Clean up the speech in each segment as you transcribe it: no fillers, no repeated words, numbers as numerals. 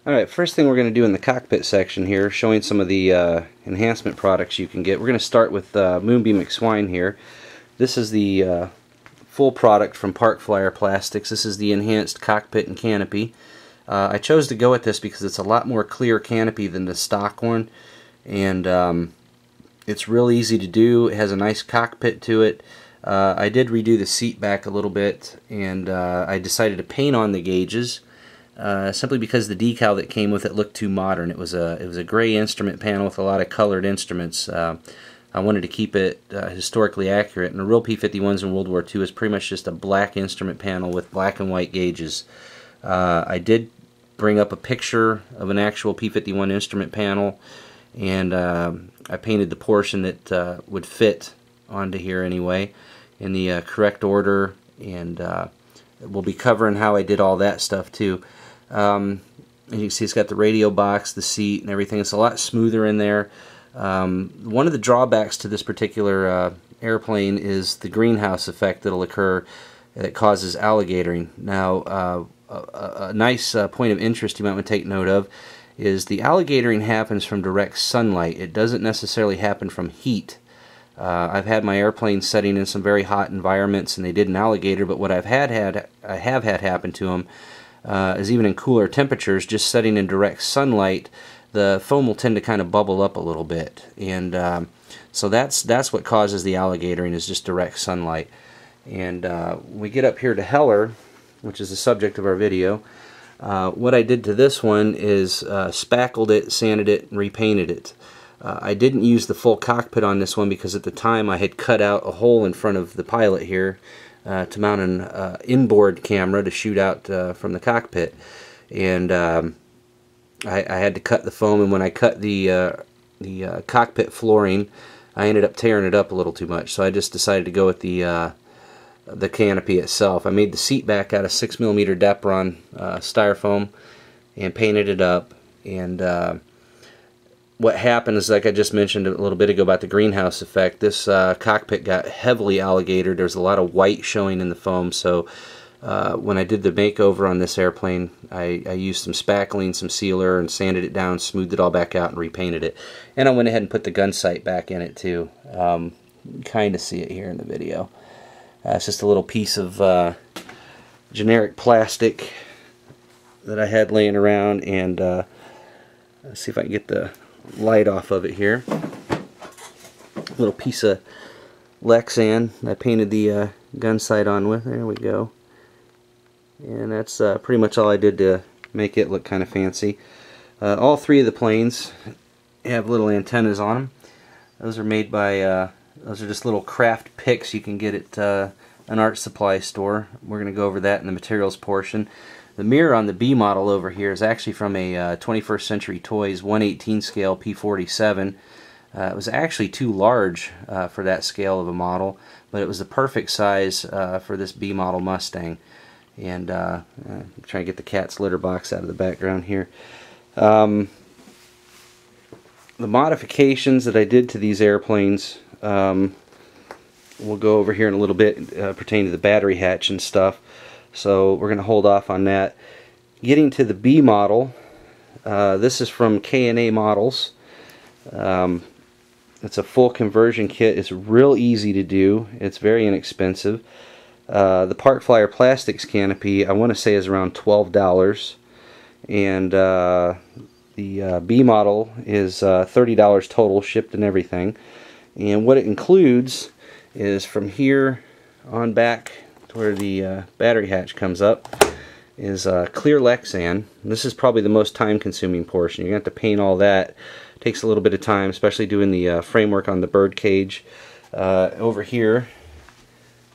Alright, first thing we're going to do in the cockpit section here, showing some of the enhancement products you can get. We're going to start with Moonbeam McSwine here. This is the full product from Parkflyer Plastics. This is the enhanced cockpit and canopy. I chose to go with this because it's a lot more clear canopy than the stock one, and it's real easy to do. It has a nice cockpit to it. I did redo the seat back a little bit, and I decided to paint on the gauges. Simply because the decal that came with it looked too modern. It was a gray instrument panel with a lot of colored instruments. I wanted to keep it historically accurate, and the real P-51s in World War II is pretty much just a black instrument panel with black and white gauges. I did bring up a picture of an actual P-51 instrument panel, and I painted the portion that would fit onto here anyway in the correct order, and we'll be covering how I did all that stuff too. And you can see it's got the radio box, the seat, and everything. It's a lot smoother in there. One of the drawbacks to this particular airplane is the greenhouse effect that will occur that causes alligatoring. Now, a nice point of interest you might want to take note of is the alligatoring happens from direct sunlight. It doesn't necessarily happen from heat. I've had my airplanes setting in some very hot environments and they didn't alligator, but what I have had happen to them is even in cooler temperatures, just setting in direct sunlight, the foam will tend to kind of bubble up a little bit, and so that's what causes the alligatoring, is just direct sunlight. And when we get up here to Heller, which is the subject of our video, what I did to this one is spackled it, sanded it, and repainted it. I didn't use the full cockpit on this one because at the time I had cut out a hole in front of the pilot here to mount an inboard camera to shoot out from the cockpit, and I had to cut the foam, and when I cut the cockpit flooring, I ended up tearing it up a little too much, so I just decided to go with the canopy itself. I made the seat back out of 6mm Depron styrofoam and painted it up, and what happened is, like I just mentioned a little bit ago about the greenhouse effect, this cockpit got heavily alligatored. There's a lot of white showing in the foam, so when I did the makeover on this airplane, I used some spackling, some sealer, and sanded it down, smoothed it all back out, and repainted it. And I went ahead and put the gun sight back in it too. Kind of see it here in the video. It's just a little piece of generic plastic that I had laying around, and let's see if I can get the light off of it here. A little piece of Lexan I painted the gun sight on with. There we go. And that's pretty much all I did to make it look kind of fancy. All three of the planes have little antennas on them. Those are made by, those are just little craft picks you can get at an art supply store. We're going to go over that in the materials portion. The mirror on the B model over here is actually from a 21st Century Toys 1/18 scale P-47. It was actually too large for that scale of a model, but it was the perfect size for this B model Mustang. And I'm trying to get the cat's litter box out of the background here. The modifications that I did to these airplanes, we'll go over here in a little bit, pertaining to the battery hatch and stuff. So we're going to hold off on that. Getting to the B model, this is from K&A Models. It's a full conversion kit. It's real easy to do. It's very inexpensive. The Parkflyer Plastics canopy, I want to say, is around $12, and the B model is $30 total, shipped and everything. And what it includes is, from here on back to where the battery hatch comes up, is clear Lexan. This is probably the most time-consuming portion. You're going to have to paint all that. It takes a little bit of time, especially doing the framework on the bird cage. Over here,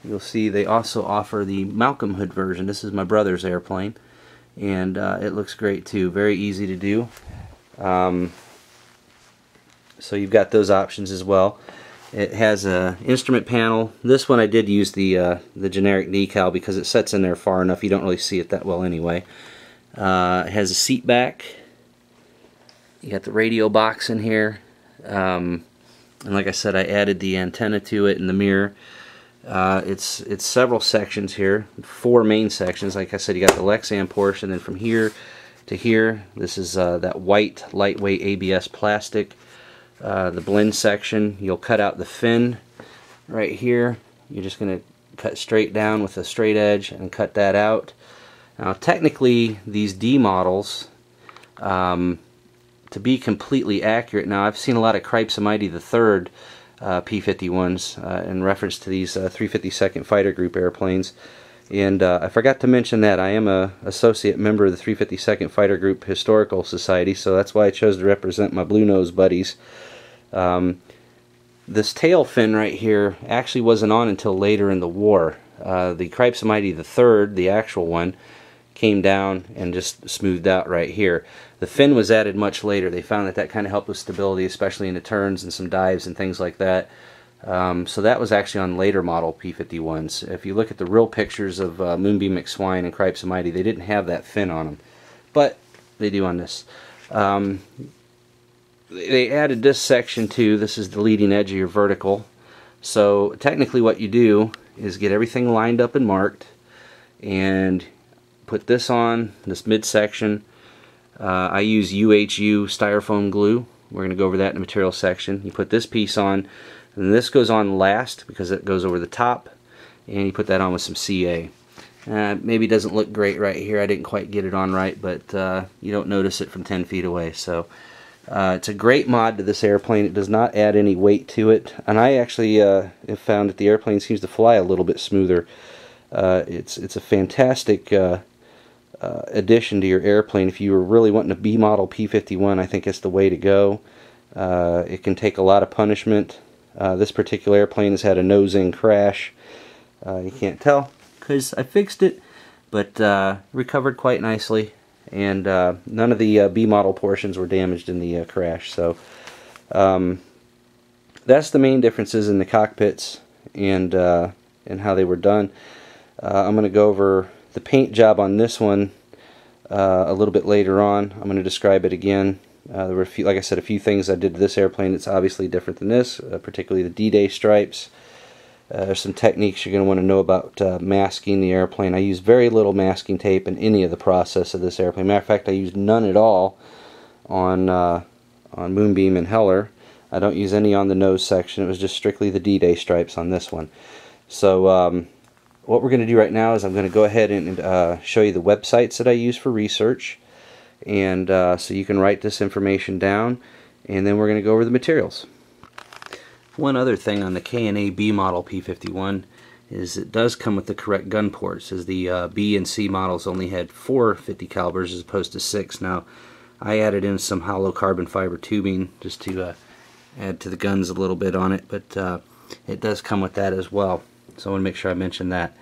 you'll see they also offer the Malcolm Hood version. This is my brother's airplane, and it looks great too. Very easy to do. So you've got those options as well. It has an instrument panel. This one I did use the generic decal because it sets in there far enough you don't really see it that well anyway. It has a seat back. You got the radio box in here. And like I said, I added the antenna to it and the mirror. It's several sections here, 4 main sections. Like I said, you got the Lexan portion, then from here to here. This is that white lightweight ABS plastic. The blend section, you'll cut out the fin right here. You're just going to cut straight down with a straight edge and cut that out. Now technically these D models, to be completely accurate, now I've seen a lot of Cripes Almighty the Third P-51s in reference to these 352nd Fighter Group airplanes, and I forgot to mention that I am a associate member of the 352nd Fighter Group Historical Society, so that's why I chose to represent my blue nose buddies. This tail fin right here actually wasn't on until later in the war. The Cripes Almighty the Third, the actual one, came down and just smoothed out right here. The fin was added much later. They found that that kind of helped with stability, especially in the turns and some dives and things like that. So that was actually on later model P-51s. If you look at the real pictures of Moonbeam McSwine and Cripes Almighty, they didn't have that fin on them, but they do on this. They added this section too. This is the leading edge of your vertical. So technically what you do is get everything lined up and marked, and put this on, this midsection. I use UHU styrofoam glue. We're going to go over that in the material section. You put this piece on, and this goes on last because it goes over the top, and you put that on with some CA. Maybe it doesn't look great right here. I didn't quite get it on right, but you don't notice it from 10 feet away. So it's a great mod to this airplane. It does not add any weight to it, and I actually have found that the airplane seems to fly a little bit smoother. It's a fantastic addition to your airplane. If you were really wanting a B model P-51, I think it's the way to go. It can take a lot of punishment. This particular airplane has had a nose-in crash. You can't tell because I fixed it, but recovered quite nicely, and none of the B model portions were damaged in the crash. So that's the main differences in the cockpits and how they were done. I'm going to go over the paint job on this one a little bit later on. I'm going to describe it again. There were, like I said, a few things I did to this airplane that's obviously different than this, particularly the D-Day stripes. There's some techniques you're going to want to know about masking the airplane. I use very little masking tape in any of the process of this airplane. Matter of fact, I used none at all on Moonbeam and Heller. I don't use any on the nose section. It was just strictly the D-Day stripes on this one. So what we're going to do right now is I'm going to go ahead and show you the websites that I use for research, and so you can write this information down, and then we're going to go over the materials. One other thing on the K&A B model P-51 is it does come with the correct gun ports, as the B and C models only had 4 50 calibers as opposed to 6. Now I added in some hollow carbon fiber tubing just to add to the guns a little bit on it, but it does come with that as well. So I want to make sure I mention that.